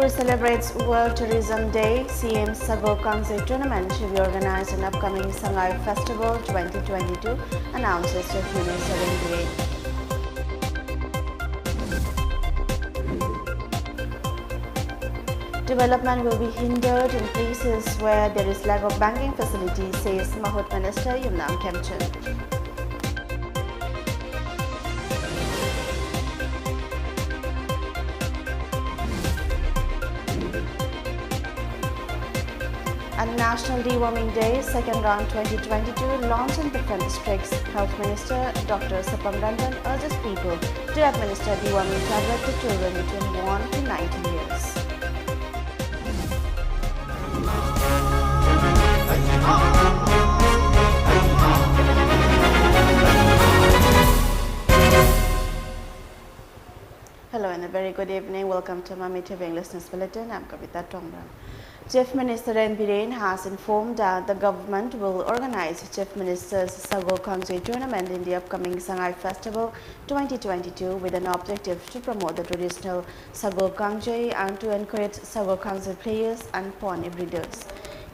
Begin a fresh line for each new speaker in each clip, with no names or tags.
Manipur celebrates World Tourism Day. CM Sagol Kangse Tournament to be organized in upcoming Sangai Festival 2022, announces Chief Minister N. Development will be hindered in places where there is lack of banking facilities, says Mahut Minister Yumnam Kemchun. And National Deworming Day, second round 2022, launched in different districts. Health Minister Dr. Sapam Ranjan urges people to administer deworming tablet to children between 1 to 19 years. Hello and a very good evening. Welcome to MAMI TV Listeners Bulletin. I'm KABITA TONGBRAM. Chief Minister N. has informed that the government will organize Chief Minister's Sagol Kangse Tournament in the upcoming Sangai Festival 2022 with an objective to promote the traditional Sagol Kangse and to encourage Sagol Kangse players and pony breeders.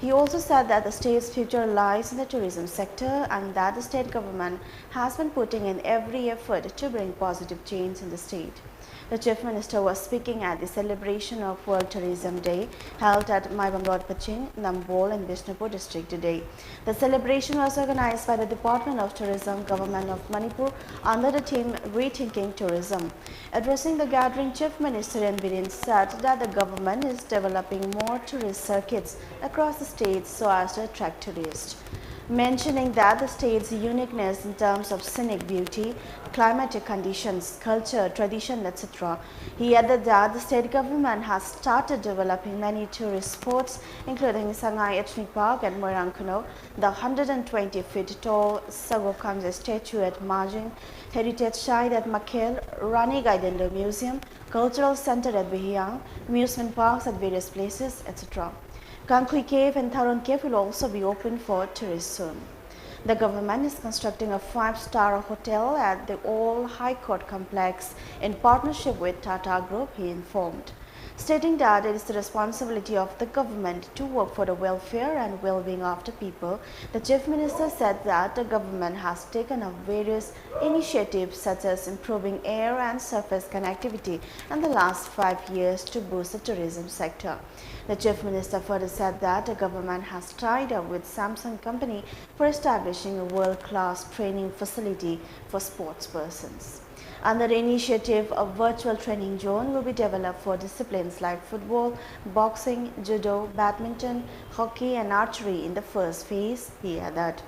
He also said that the state's future lies in the tourism sector and that the state government has been putting in every effort to bring positive change in the state. The Chief Minister was speaking at the celebration of World Tourism Day held at Maibamrod Paching, Nambol and Bishnupur district today. The celebration was organized by the Department of Tourism, Government of Manipur under the theme Rethinking Tourism. Addressing the gathering, Chief Minister N. said that the government is developing more tourist circuits across the state so as to attract tourists. Mentioning that the state's uniqueness in terms of scenic beauty, climatic conditions, culture, tradition, etc. He added that the state government has started developing many tourist spots, including Sangai Ethnic Park at Moirangkuno, the 120-feet tall Sagol Kangse statue at Marjing, heritage site at Makhel, Rani Gaidendo Museum, cultural center at Bihiyang, amusement parks at various places, etc. Kankui Cave and Tharun Cave will also be open for tourists soon. The government is constructing a 5-star hotel at the Old High Court complex in partnership with Tata Group, he informed. Stating that it is the responsibility of the government to work for the welfare and well-being of the people, the Chief Minister said that the government has taken up various initiatives such as improving air and surface connectivity in the last 5 years to boost the tourism sector. The Chief Minister further said that the government has tied up with Samsung Company for establishing a world-class training facility for sports persons. Under the initiative, a virtual training zone will be developed for disciplines like football, boxing, judo, badminton, hockey and archery in the first phase, he added.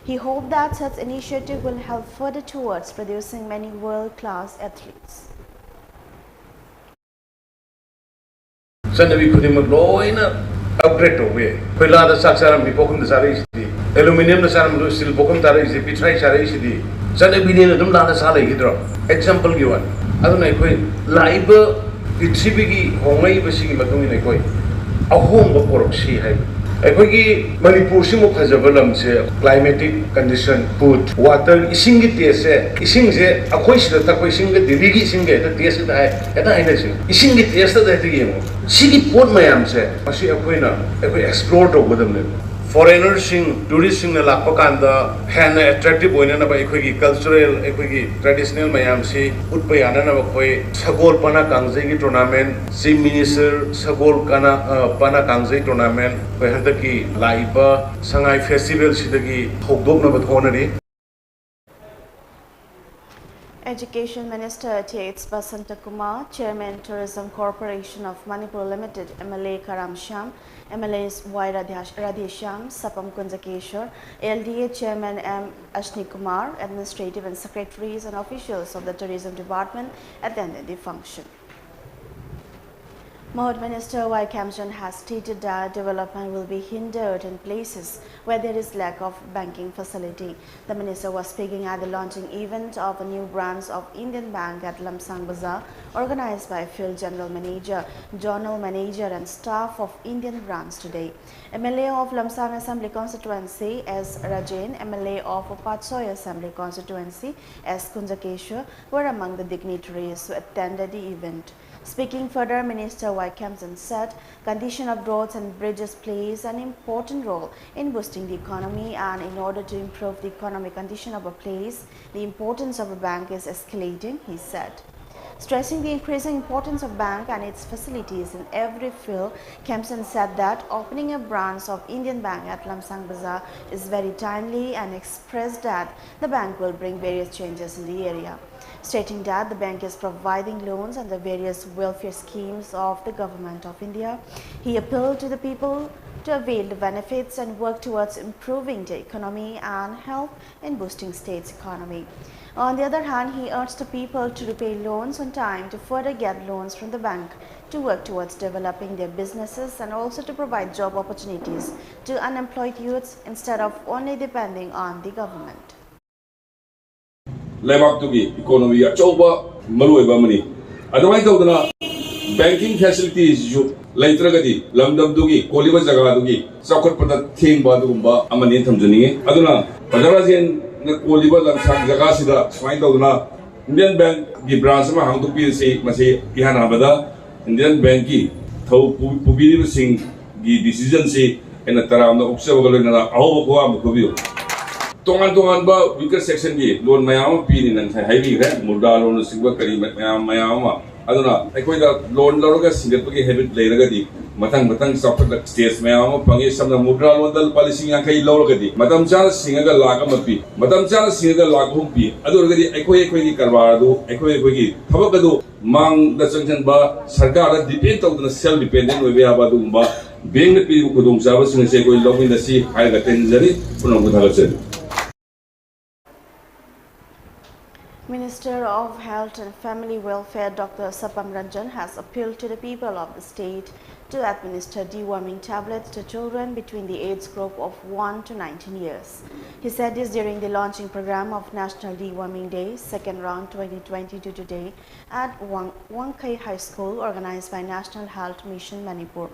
He hoped that such initiative will help further towards producing many world-class athletes.
Sanabi Kudimak Loina upgrade away. Pila the Saksaram Bipokum the Sarisi, Aluminium the Saram Lucil Bokum Tarisi, Pitrai Sarisi, Sanabi Dum Lana Sala Hydro. Example given. I don't know, Liber, it's Sibigi, Homay Basing Matung in a coin. A home of Oroxi. A quickie Manipursimu has a volume, climatic condition, food, water, Isingit, Ising, a question that I sing the Ligi Singer, the taste that I Isingit yesterday at the game. Sigi Port Mayam said, I see a quina, a explored over them. Foreigners in tourists in the Lapakanda, hand attractive winner by cultural, traditional Mayamsi, Utpayana, Sagol Pana Kangzi tournament, Sim Minister, Sagol Pana Kangzi tournament, Pahantaki, Laiba, Sangai Festival Sidagi, Hogdog Nabathonari.
Education Minister T.H. Basanta Kumar, Chairman Tourism Corporation of Manipur Limited, MLA Karam Shyam, MLAs Y. Radheshyam, Sapam Kunjakeshwar, LDA Chairman M. Ashni Kumar, administrative and secretaries and officials of the Tourism Department attended the function. Mahut Minister Y. Kamjan has stated that development will be hindered in places where there is lack of banking facility. The minister was speaking at the launching event of a new branch of Indian Bank at Lamsang Bazaar, organized by Field General Manager, Zonal Manager and staff of Indian branch today. MLA of Lamsang Assembly Constituency S. Rajain, MLA of Patsoy Assembly Constituency S. Kunjakeshwar were among the dignitaries who attended the event. Speaking further, Minister Y. Kemson said condition of roads and bridges plays an important role in boosting the economy, and in order to improve the economic condition of a place, the importance of a bank is escalating, he said. Stressing the increasing importance of bank and its facilities in every field, Kemson said that opening a branch of Indian Bank at Lamsang Bazaar is very timely and expressed that the bank will bring various changes in the area. Stating that the bank is providing loans under various welfare schemes of the Government of India, he appealed to the people to avail the benefits and work towards improving the economy and help in boosting state's economy. On the other hand, he urged the people to repay loans on time to further get loans from the bank to work towards developing their businesses and also to provide job opportunities to unemployed youths instead of only depending on the government.
Economy banking facilities later gadi lamdam dugi koliba jaga dugi sakot pada thing ba dugumba amani thamjani aduna badarajen na koliba lamsang jaga sida swine dawna Indian Bank gi branch ma hang dupi se mase ihana bada Indian Bank gi thau pubiri sing gi decision se ena taram na ukse bagalo na aho ko am ko bio tongan ba weaker section gi loan mayam pi ni nan hai bi re murda loan singba kari mayam aduna aikoida loan loroga singapagi habit leiragadi matang software stage mayam pangi samna mudra loan dal policy yang kai lorogadi matam chal singaga laga mapi matam chal singaga laghum pi aduragadi aikoi gi karbar du aikoi gi thabak adu mang da changchan ba sarkar da depend tawduna self dependent we ba du ba bank na pi khudong sa ba singa se koi login da si hai ga tenjari punong budhagal.
Minister of Health and Family Welfare Dr. Sapam Ranjan has appealed to the people of the state to administer deworming tablets to children between the age group of 1 to 19 years. He said this during the launching program of National Deworming Day, second round 2022 today at Wangkai High School organized by National Health Mission Manipur.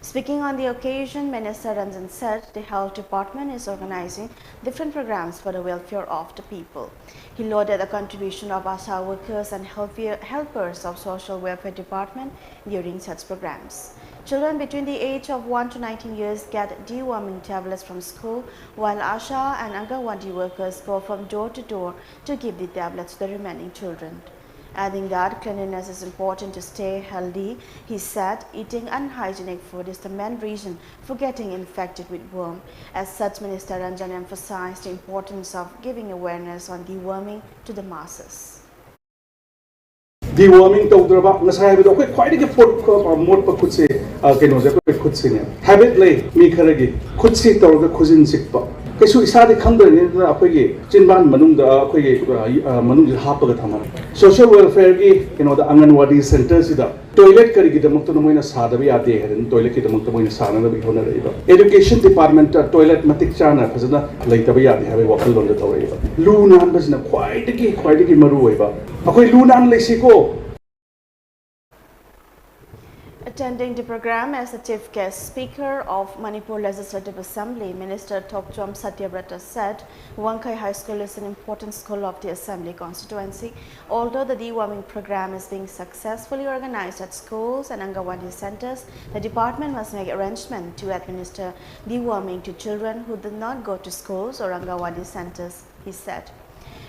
Speaking on the occasion, Minister Ranjan said the Health Department is organizing different programs for the welfare of the people. He lauded the contribution of ASHA workers and helpers of Social Welfare Department during such programs. Children between the age of 1 to 19 years get deworming tablets from school, while ASHA and Anganwadi workers go from door to door to give the tablets to the remaining children. Adding that cleanliness is important to stay healthy, he said eating unhygienic food is the main reason for getting infected with worm. As such, Minister Ranjan emphasized the importance of giving awareness on deworming to the masses.
Deworming tawdraba ngasai bido koi khwai de pot ko mot pa khut se keno je koi khut se ne habit lay mi kharagi khut se tawga khujin sikpa kaisu isade khangda ne da akhoi gi chinban manung da akhoi gi manung ji hapaga thamar social welfare gi keno da Anganwadi center sida toilet kari gi damok to moina sadabi ade herin toilet ki damok to moina sana da bi hona reiba education department toilet matik chana phajana leitabi ade habe wakal lon da tawreiba lu nan basna khwai de gi maru oiba akhoi lu nan leisi ko.
Attending the program as the chief guest speaker of Manipur Legislative Assembly, Minister TONGBRAM Satyabrata said Wangkai High School is an important school of the Assembly constituency. Although the deworming program is being successfully organized at schools and Anganwadi centers, the department must make arrangement to administer deworming to children who did not go to schools or Anganwadi centers, he said.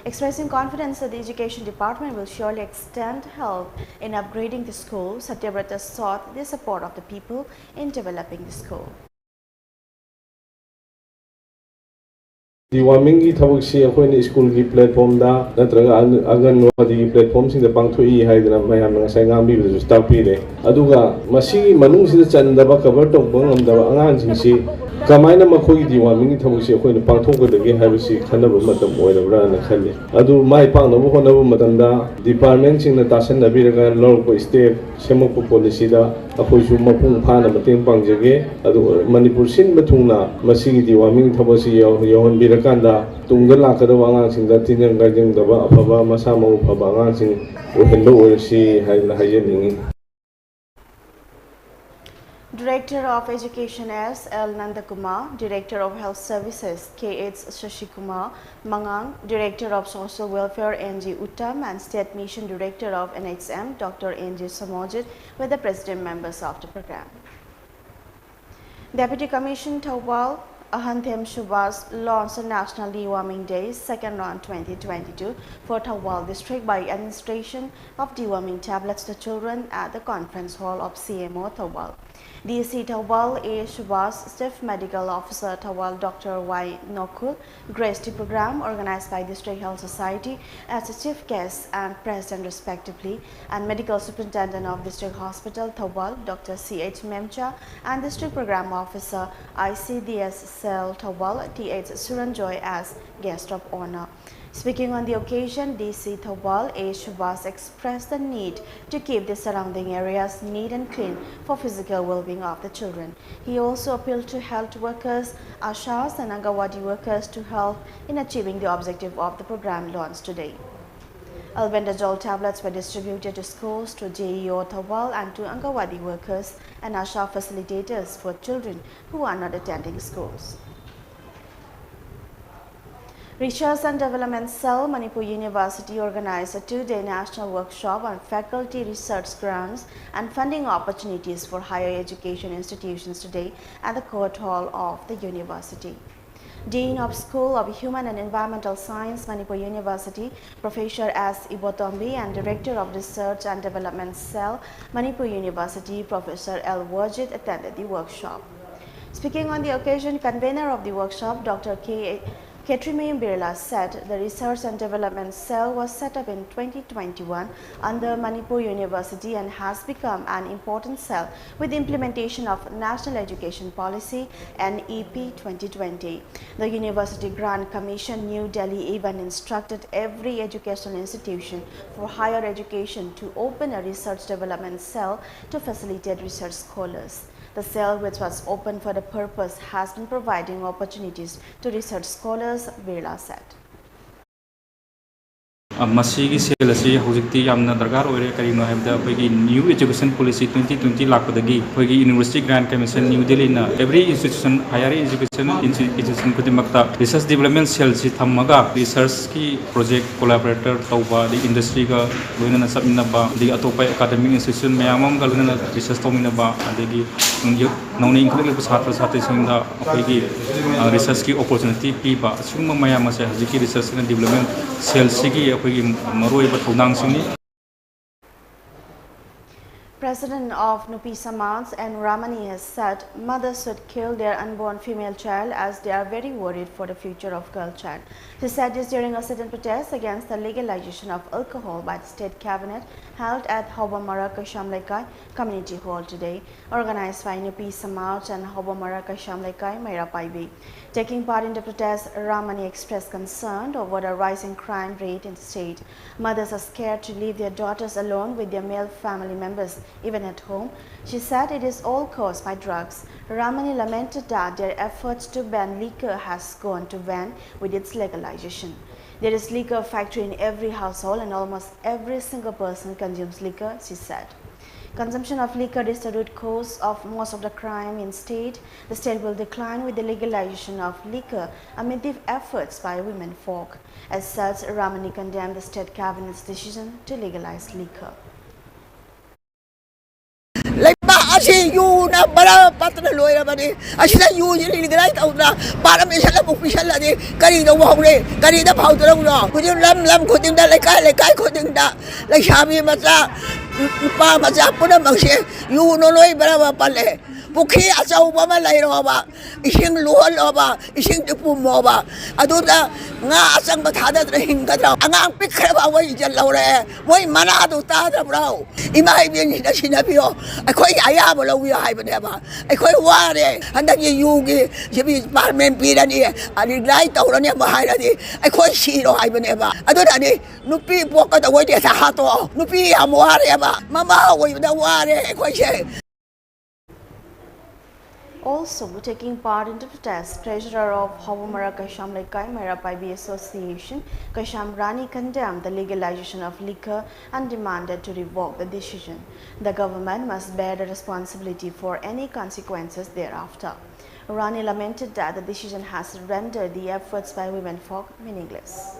Expressing confidence that the Education Department will surely extend help in upgrading the school, Satyabrata sought the support of the people in developing the school.
Deworming ki thabak si akhoi school ki platform da natraga Anganwadi platform sing da pangthui haidana mayam nga sai ngam bi bi staff pi le aduga masi manung si chandaba cover tok bangam da angang sing si kamaina makhoi deworming ki thabak si akhoi pangthok ko dege habisi khanaba matam oirabra na khali adu mai pang no ko na matam da department sing na tasan na bi raga lor ko step semok ko policy da akhoi su mapung phana mateng pangjage adu Manipur sin bathungna masi ki deworming thabak si yohon bi kanda tunggal lakada wangang sing da tinang gajeng daba apaba masa mau pabangang sing uhendo ursi haila hayeningi.
Director of Education S. L. Nandakumar, Director of Health Services K.H. Shashikumar Mangang, Director of Social Welfare N.G. Uttam and State Mission Director of NHM Dr. N.G. Samojit were the president members of the program. Deputy Commissioner Thawal Ahanthem Shubhas launched a National Deworming Day second round 2022 for Thawal district by administration of deworming tablets to children at the conference hall of CMO Thawal. DC Thawal A. Shubhas, Chief Medical Officer Thawal Dr. Y. Nokul, graced the program organized by District Health Society as a chief guest and president respectively, and Medical Superintendent of District Hospital Thawal Dr. C.H. Memcha and District Program Officer ICDS Cell Thawal T.H. Suranjoy as guest of honor. Speaking on the occasion, DC Thawal A. Shubhas expressed the need to keep the surrounding areas neat and clean for physical well-being of the children. He also appealed to health workers, Ashas and Angawadi workers to help in achieving the objective of the program launched today. Albendazole tablets were distributed to schools, to JEO Thawal and to Angawadi workers and Asha facilitators for children who are not attending schools. Research and Development Cell, Manipur University organized a two-day national workshop on faculty research grants and funding opportunities for higher education institutions today at the Court Hall of the university. Dean of School of Human and Environmental Science, Manipur University, Professor S. Ibotombi, and Director of Research and Development Cell, Manipur University, Professor L. Wajid attended the workshop. Speaking on the occasion, convener of the workshop, Dr. Ketrime Birla said the Research and Development Cell was set up in 2021 under Manipur University and has become an important cell with the implementation of National Education Policy NEP 2020. The University Grant Commission New Delhi even instructed every educational institution for higher education to open a research development cell to facilitate research scholars. The cell, which was open for the purpose, has been providing opportunities to research scholars, Birla said.
मसीगी cell असी हौजिक्ति यामना दरकार ओरे करिनो हैबदा अखोगी new education policy 2020 लाखपदगी अखोगी university grant commission new Delhi ना every institution higher education institution खुदिमक्ता रिसर्च डेवलपमेंट सेल सि थमगा रिसर्च की प्रोजेक्ट कोलैबोरेटर तौबा द इंडस्ट्री का लोइना सबमिनबा द अतोपा एकेडमिक इंस्टीट्यूशन मयामम का लोइना रिसर्च तौमिनबा अदेगी नौने इंक्लुडिंग छात्र छात्रीसिंदा अखोगी रिसर्च की अपॉर्चुनिटी पीबा सिंगम मयाम से हजिकी रिसर्च एंड डेवलपमेंट सेल सिगी
President of Nupi Samaj and Ramani has said mothers should kill their unborn female child as they are very worried for the future of girl child. She said this during a sit-in protest against the legalization of alcohol by the state cabinet held at Hobamara Kashamlekai Community Hall today, organized by Nupi Samaj and Hobamara Kashamlekai Mairapaibi. Taking part in the protest, Ramani expressed concern over the rising crime rate in the state. Mothers are scared to leave their daughters alone with their male family members, even at home. She said it is all caused by drugs. Ramani lamented that their efforts to ban liquor has gone to van with its legalization. There is liquor factory in every household and almost every single person consumes liquor, she said. Consumption of liquor is the root cause of most of the crime in state. The state will decline with the legalization of liquor amid the efforts by women folk. As such, Ramani condemned the state cabinet's decision to legalize liquor.
Asi yu na bara patna loira bani asina yu jini ligrai tauna para misala misala ni kari do hore kari da phau do no kujin lam khuting da lekai khuting da lai shami macha pa macha puna mangse yu no loi bara pale Bukhi asau bama lai roba ising luhal roba ising tipu moba aduda nga asang bathada hing kadra angang pikre ba wai jal lore wai mana du ta da bro imai bin da sinapio akhoi aya ba lo wi hai ba ne ba akhoi wa de handak ye yugi jebi parmen pirani ani lai tawra ne ba hai ra di akhoi si ro hai ba ne ba aduda ni nupi pok ka da wai de sa ha to nupi amwa re ba mama wai da wa re akhoi che.
Also taking part in the protest, Treasurer of Hawamara Kasham Lekai Merapai Association, Kasham Rani condemned the legalization of liquor and demanded to revoke the decision. The government must bear the responsibility for any consequences thereafter. Rani lamented that the decision has rendered the efforts by women folk meaningless.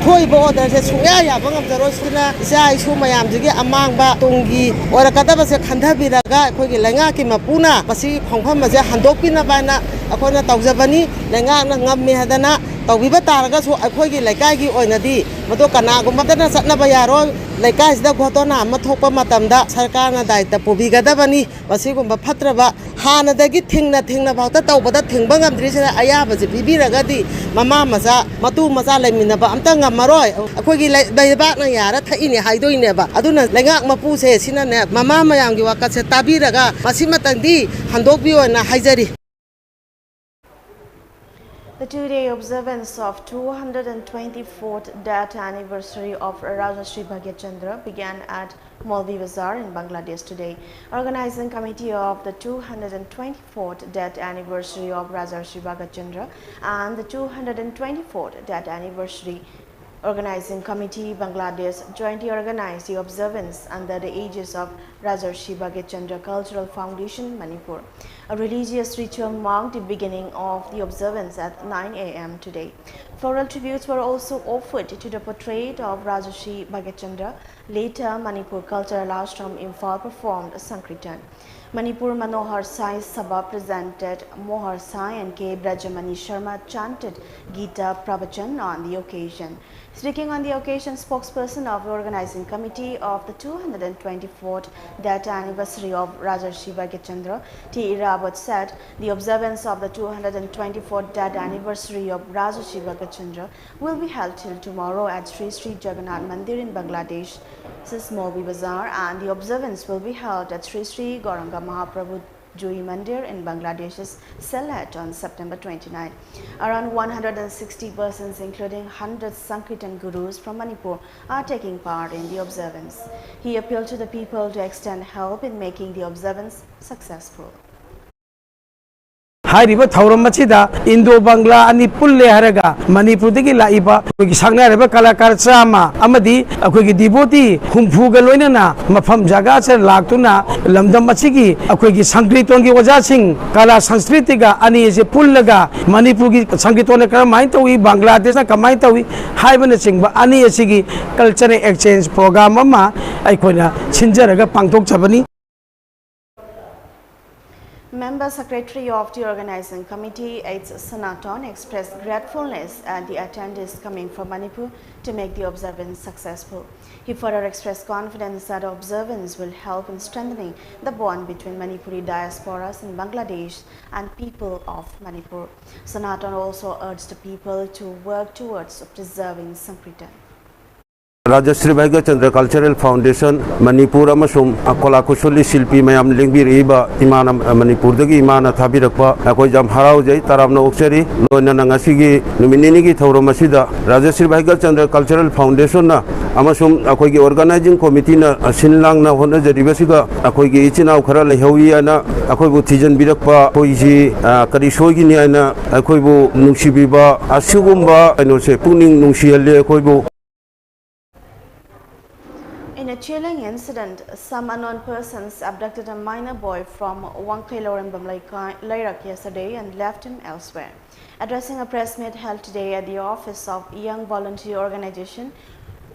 Order Suya, Rosina, Zai Sumayam, the Amanga, Tungi, or a Kadabas, Kandabiraga, Langaki Mapuna, Pasi, Hongkong, Handopina Bana, upon a Tauzavani, Langana, Ngami Hadana, Tawiba Targas, who I call you like Agi or Nadi, Matokana, Matana Satnabayaro, like guys the Gotona, Matopa Matamda, Sarkana died, the Pubiga Davani, Pasigum Patrava, Hana, the getting nothing about the top of the thing, Bangam Trisha, Ayabas, Bibiragadi, Mama Maza, Matu Mazala Minaba, Amtanga Maroy, a quiggy like the Batna Yara, Taini, Haido never, Aduna, Langak Mapuse, Sinana, Mama Mayangi, Wakasa Tabiraga, Masimatandi, Handopio and Haizari.
The two-day observance of 224th death anniversary of Raja Sri Bhagyachandra began at Maulvi Bazaar in Bangladesh today. Organizing committee of the 224th death anniversary of Raja Sri Bhagyachandra and the 224th death anniversary Organizing Committee Bangladesh jointly organized the observance under the aegis of Rajarshi Bhagyachandra Cultural Foundation, Manipur. A religious ritual marked the beginning of the observance at 9 a.m. today. Floral tributes were also offered to the portrait of Rajarshi Bhagyachandra. Later, Manipur Cultural Ashram Imphal performed Sankirtan. Manipur Manohar Sai Sabha presented Mohar Sai and K. Brajamani Sharma chanted Gita Pravachan on the occasion. Speaking on the occasion, spokesperson of the organizing committee of the 224th death anniversary of Rajarshi Bhagyachandra, T. Rawat said the observance of the 224th death anniversary of Rajarshi Bhagyachandra will be held till tomorrow at Sri Sri Jagannath Mandir in Bangladesh, Maulvi Bazaar, and the observance will be held at Sri Sri Gauranga Mahaprabhu Jui Mandir in Bangladesh's Sylhet on September 29. Around 160 persons, including 100 Sankirtan gurus from Manipur, are taking part in the observance. He appealed to the people to extend help in making the observance successful.
Hariba Tauramachida, Indo Bangla, and Pulle Haraga, Manipuriki Laiba, Sangna Kalakar Sama, Amadi, a quick devotee, Humpugalona, Mafam Jagas and Latuna, Lamdamachigi, a quick Sankritongi Wajasing, Kala Sanskritiga, Ani is a Pullaga, Manipugi, Sankritona Kamaitawi, Bangladesh, Kamaitawi, Hibernating, but Ani Sigi, Cultural Exchange Program, Mama, Icona, Chinjaraga, Pangtok Chabani.
Member Secretary of the Organizing Committee, H. Sanaton, expressed gratefulness at the attendees coming from Manipur to make the observance successful. He further expressed confidence that the observance will help in strengthening the bond between Manipuri diasporas in Bangladesh and people of Manipur. Sanaton also urged the people to work towards preserving Sankirtan.
Raja Sri Bhagyachandra Cultural Foundation Manipur amasung Kolakusuli Silpi mayam lingbiriba imana Manipur dagi imana thabirakpa akoi jam harau jai taramna oksari loina nangasigi numinini thauromasida Raja Sri Bhagyachandra Cultural Foundation na amasung akoi gi organizing committee na sinlang na hona jaribasiga akoi gi ichinau khara lehawi ana akoi bu thijan birakpa koisi kari soigi ni ana akoi bu nungsibiba asugumba aino se puning nungsialle akoi bu.
In a chilling incident, some unknown persons abducted a minor boy from Wangkailor in Bamlairak yesterday and left him elsewhere. Addressing a press meet held today at the office of Young Volunteer Organization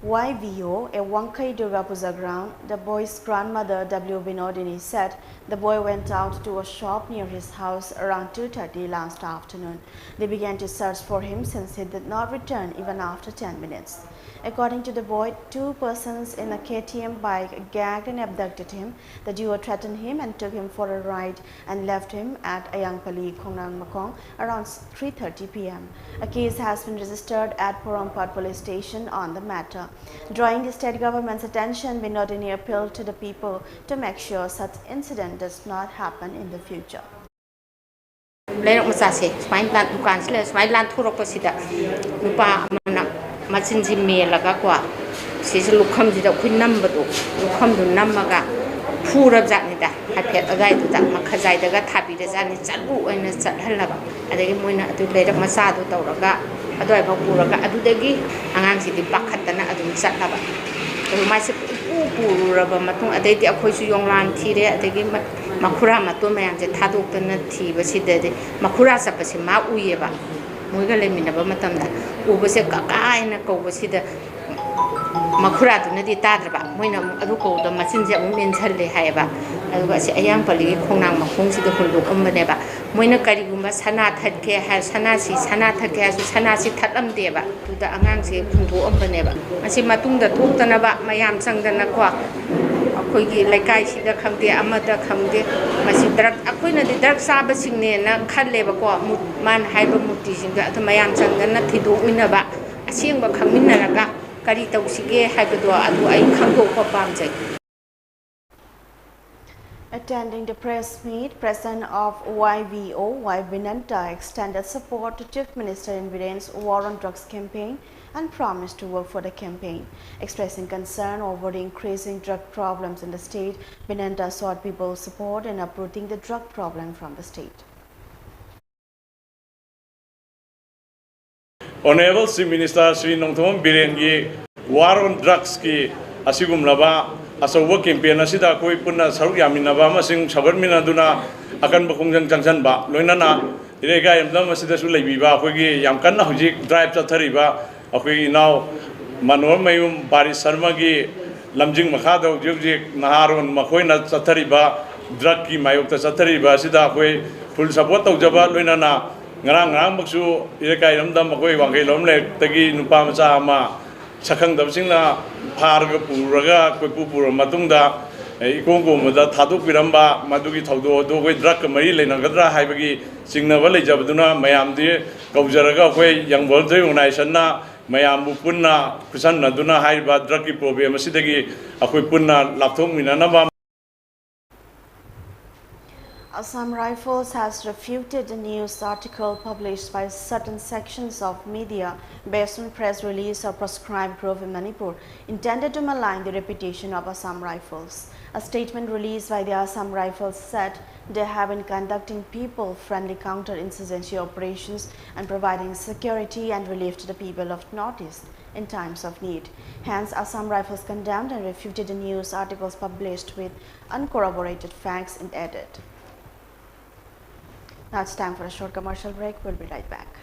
YVO, a Wangkai Durga Puja ground, the boy's grandmother W. Vinodini said the boy went out to a shop near his house around 2:30 last afternoon. They began to search for him since he did not return even after 10 minutes. According to the boy, two persons in a KTM bike gagged and abducted him. The duo threatened him and took him for a ride and left him at Ayangpali, Khongnang Makong around 3:30 p.m. A case has been registered at Porompat police station on the matter. Drawing the state government's attention, Vinodini appealed to the people to make sure such incident does not happen in the future.
Machinji mela ka kwa sisi lukham jida khu number do lukham do namaga ꯐꯨꯔꯕ ꯖꯥꯠꯅꯤꯗ ꯍꯥꯏꯐꯦꯠ ꯑꯗꯨꯋꯥꯏꯗꯨꯗ ꯃꯈꯖꯥꯏꯗꯒ ꯊꯥꯕꯤꯔꯖꯥꯠꯅꯤ ꯆꯠꯂꯨ ꯑꯣꯏꯅ ꯆꯠꯍꯜꯂꯕ ꯑꯗꯒꯤ ꯃꯣꯏꯅ ꯑꯗꯨ ꯂꯩꯔꯛ ꯃꯆꯥꯗꯣ ꯇꯧꯔꯒ ꯑꯗꯨꯋꯥꯏꯐꯥꯎ ꯄꯨꯔꯒ ꯑꯗꯨꯗꯒꯤ ꯑꯉꯥꯡꯁꯤꯗꯤ ꯄꯥꯈꯠꯇꯅ ꯑꯗꯨꯝ ꯆꯠꯂꯕ ꯑꯗꯨ ꯃꯥꯁꯦ ꯄꯨꯔꯨꯔꯕ ꯃꯇꯨꯡ ꯑꯗꯩꯗꯤ ꯑꯩꯈꯣꯏꯁꯨ ꯌꯣꯡꯂꯥꯟ ꯊꯤꯔꯦ ꯑꯗꯒꯤ ꯃꯈꯨꯔꯥ ꯃꯇꯣꯟ ꯃꯌꯥꯝꯁꯦ ꯊꯥꯗꯣꯛꯇꯅ ꯊꯤꯕꯁꯤꯗꯗꯤ ꯃꯈꯨꯔꯥ ꯆꯠꯄꯁꯦ ꯃꯥ ꯎꯏꯌꯦꯕ ꯃꯣꯏꯒ ꯂꯩꯃꯤꯟꯅꯕ ꯃꯇꯝꯗ ꯎꯕꯁꯦ ꯀꯀꯥ ꯍꯥꯏꯅ ꯀꯧꯕꯁꯤꯗ ꯃꯈꯨꯔꯥꯗꯨꯅꯗꯤ ꯇꯥꯗ꯭ꯔꯕ ꯃꯣꯏꯅ ꯑꯃꯨꯛ ꯑꯗꯨ ꯀꯧꯕꯗ ꯃꯆꯤꯟꯁꯦ ꯑꯃꯨꯛ ꯃꯦꯟꯁꯜꯂꯦ ꯍꯥꯏꯌꯦꯕ ꯑꯗꯨꯒ ꯑꯁꯤ ꯑꯌꯥꯡꯄꯜꯂꯤꯒꯤ ꯈꯣꯡꯅꯥꯡ ꯃꯈꯣꯡꯁꯤꯗ ꯍꯨꯟꯗꯣꯛꯑꯝꯕꯅꯦꯕ ꯃꯣꯏꯅ ꯀꯔꯤꯒꯨꯝꯕ ꯁꯅꯥ ꯊꯠꯀꯦ ꯍꯥꯏ ꯁꯅꯥ ꯊꯠꯀꯦ ꯍꯥꯏꯔꯁꯨ ꯁꯅꯥꯁꯤ ꯊꯠꯂꯝꯗꯦꯕ ꯑꯗꯨꯗ ꯑꯉꯥꯡꯁꯦ ꯍꯨꯟꯗꯣꯛꯑꯝꯕꯅꯦꯕ ꯃꯁꯤ ꯃꯇꯨꯡꯗ ꯊꯣꯛꯇꯅꯕ ꯃꯌꯥꯝ ꯆꯪꯗꯅꯀꯣ ꯑꯩꯈꯣꯏꯒꯤ ꯂꯩꯀꯥꯏꯁꯤꯗ ꯈꯪꯗꯦ ꯑꯃꯗ ꯈꯪꯗꯦ ꯃꯁꯤ ꯑꯩꯈꯣꯏꯅꯗꯤ ꯗ꯭ꯔꯛ ꯆꯥꯕꯁꯤꯡꯅꯦꯅ ꯈꯜꯂꯦꯕꯀꯣ ꯃꯥꯅ ꯍꯥꯏꯕ ꯃꯨꯔꯇꯤꯁꯤꯡꯗꯣ ꯑꯗꯨ ꯃꯌꯥꯝ ꯆꯪꯗꯅ ꯊꯤꯗꯣꯛꯃꯤꯟꯅꯕ ꯑꯁꯦꯡꯕ ꯈꯪꯃꯤꯟꯅꯔꯒ ꯀꯔꯤ ꯇꯧꯁꯤꯒꯦ ꯍꯥꯏꯕꯗꯣ ꯑꯗꯨ ꯑꯩ ꯈꯪꯗꯣꯛꯄ ꯄꯥꯝꯖꯩ.
Attending the press meet, President of YVO, Y Binanta, extended support to Chief Minister in Biren's War on Drugs campaign and promised to work for the campaign. Expressing concern over the increasing drug problems in the state, Binanta sought people's support in uprooting the drug problem from the state.
Honorable Chief Minister Sri Nongthom Birengi War on Drugs ki asigumlaba asawa campaign asida koi punna saruk yaminaba masing sabarminaduna akan bakungjang changsanba loinana irega yamdam asida su leibiba akoigi yam kanna hojik drive chathariba akoigi now Manor Mayum Bari Sharma gi lamjing makhada hojik naharon makoina chathariba drug ki mayokta chathariba asida akoi full support tawjaba loinana ngarang baksu ireka yamdam akoi wangai lomle tagi nupa macha ama sakang dabsingna pharaga puraga koi pura matungda ikongomada thaduk piramba madugi thaudo do koi drug mari lenagadra haibagi singnaba lejabaduna mayamdi kaujaraga koi young world organization na mayambu punna kusanna duna haiba drug ki problem asidagi akoi punna lapthong minanaba.
Assam Rifles has refuted a news article published by certain sections of media based on press release of proscribed group in Manipur intended to malign the reputation of Assam Rifles. A statement released by the Assam Rifles said they have been conducting people-friendly counter-insurgency operations and providing security and relief to the people of Northeast in times of need. Hence, Assam Rifles condemned and refuted the news articles published with uncorroborated facts and added. Now it's time for a short commercial break. We'll be right back.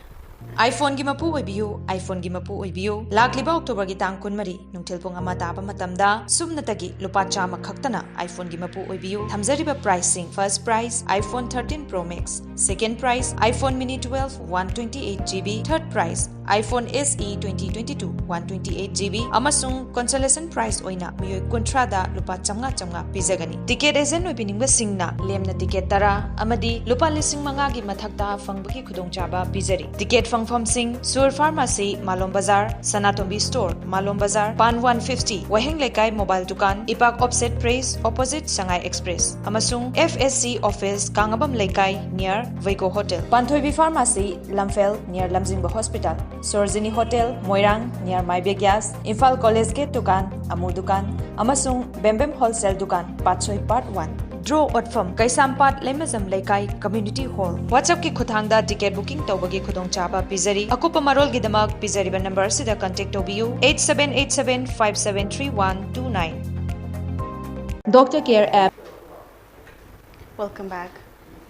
iPhone gi mapu oibiu iPhone gi mapu oibiu lakliba October gi tang kunmari nungthil pung ama taba matamda sumnatagi lupa chama khaktana iPhone gi mapu oibiu thamjariba pricing first price iPhone 13 Pro Max second price iPhone Mini 12 128GB third price iPhone SE 2022 128GB amasung consolation price oina miyoi kontra da lupa chamnga pizagani ticket agent oibiningba singna lemna ticket tara amadi lupa lising manga gi mathakta fangbagi khudongchaba pizari ticket Fangfam Singh, Sur Pharmacy, Malom Bazar, Sanatombi Store, Malom Bazar, Pan 150, Waheng Lekai Mobile Dukan, Ipak Offset Praise, opposite Shanghai Express, Amasung FSC Office, Kangabam Lekai, near Vaiko Hotel, Panthoibi Pharmacy, Lamphel, near Lamjingba Hospital, Sorzini Hotel, Moirang, near Maibe Gas, Infal College Gate Dukan, Amu Dukan, Amasung Bembem Wholesale Dukan, Patsoy Part 1. Draw Otfam Kaisampat Lemazam Lekai Community Hall. WhatsApp ki khuthangda ticket booking tawbagi khudong chaba pizari. Akupa marol gidamak pizari ba number sida contact obiu 8787573129. Doctor Care app.
Welcome back.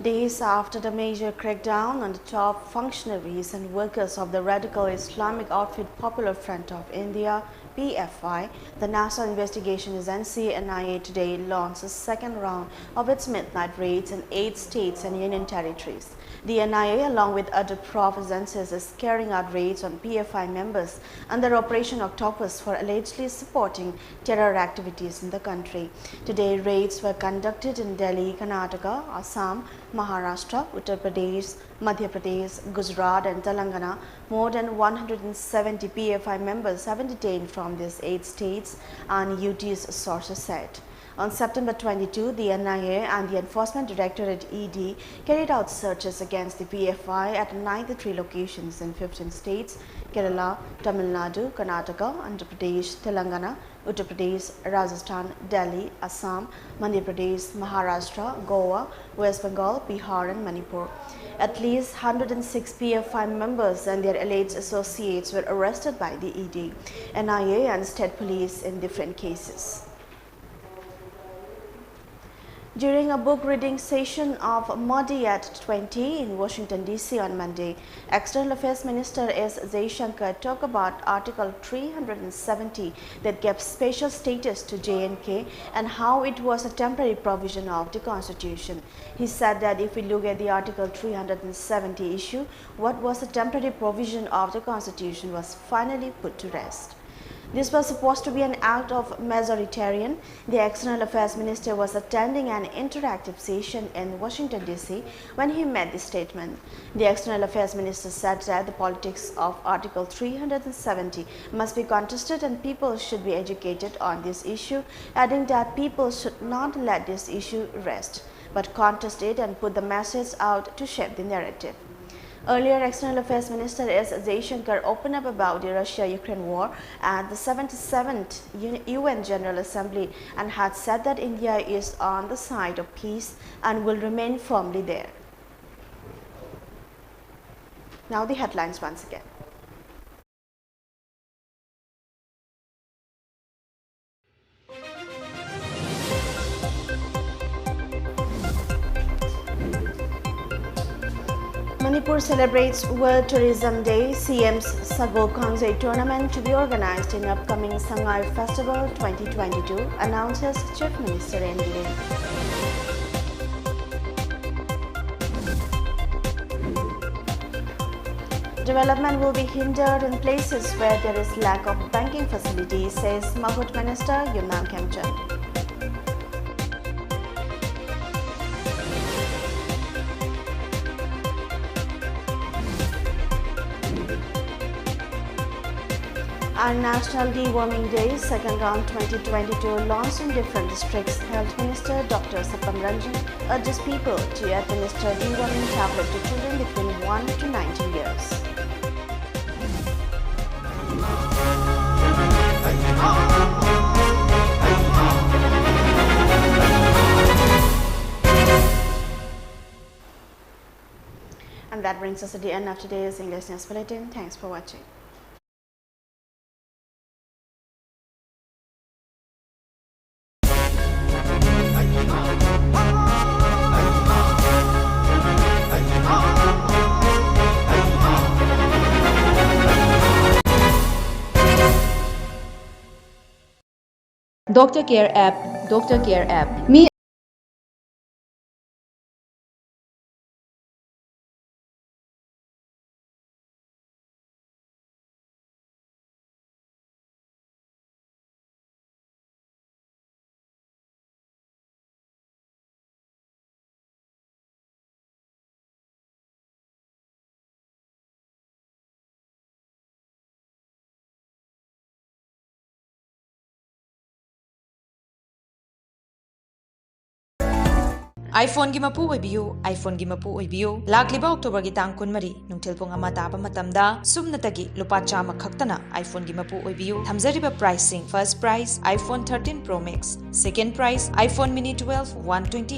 Days after the major crackdown on the top functionaries and workers of the radical Islamic outfit Popular Front of India, PFI, the National Investigation Agency NIA today launched a second round of its midnight raids in 8 states and union territories. The NIA, along with other provinces, is carrying out raids on PFI members under Operation Octopus for allegedly supporting terror activities in the country. Today, raids were conducted in Delhi, Karnataka, Assam, Maharashtra, Uttar Pradesh, Madhya Pradesh, Gujarat and Telangana. More than 170 PFI members have been detained from these 8 states and UT's sources said. On September 22, the NIA and the Enforcement Directorate ED carried out searches against the PFI at 93 locations in 15 states, Kerala, Tamil Nadu, Karnataka, Andhra Pradesh, Telangana, Uttar Pradesh, Rajasthan, Delhi, Assam, Madhya Pradesh, Maharashtra, Goa, West Bengal, Bihar and Manipur. At least 106 PF5 members and their alleged associates were arrested by the ED, NIA and state police in different cases. During a book reading session of Modi at 20 in Washington, D.C. on Monday, External Affairs Minister S. Jaishankar talked about Article 370 that gave special status to J&K and how it was a temporary provision of the Constitution. He said that if we look at the Article 370 issue, what was a temporary provision of the Constitution was finally put to rest. This was supposed to be an act of majoritarian. The External Affairs Minister was attending an interactive session in Washington, D.C. when he made this statement. The External Affairs Minister said that the politics of Article 370 must be contested and people should be educated on this issue, adding that people should not let this issue rest, but contest it and put the message out to shape the narrative. Earlier, External Affairs Minister S. Jaishankar opened up about the Russia-Ukraine war at the 77th UN General Assembly and had said that India is on the side of peace and will remain firmly there. Now the headlines once again. Manipur celebrates World Tourism Day. CM's Sago Kangzei tournament to be organized in upcoming Sangai Festival 2022, announces Chief Minister N. Biren. Development will be hindered in places where there is lack of banking facilities, says Mahut Minister Yunam Kemchand. Our National Deworming Day, second round 2022, launched in different districts. Health Minister Dr. Sapam Ranjan urges people to administer deworming tablet to children between 1 to 19 years. And that brings us to the end of today's English News Bulletin. Thanks for watching.
Doctor Care app.
iPhone gi mapu oibiyu, iPhone gi mapu oibiyu. Lakliba October gi tang kunmari, nungtil pong ama taba matamda, sumnatagi lupa chama khaktana iPhone gi mapu oibiyu. Thamzariba pricing: first price iPhone 13 Pro Max, second price iPhone Mini 12 128.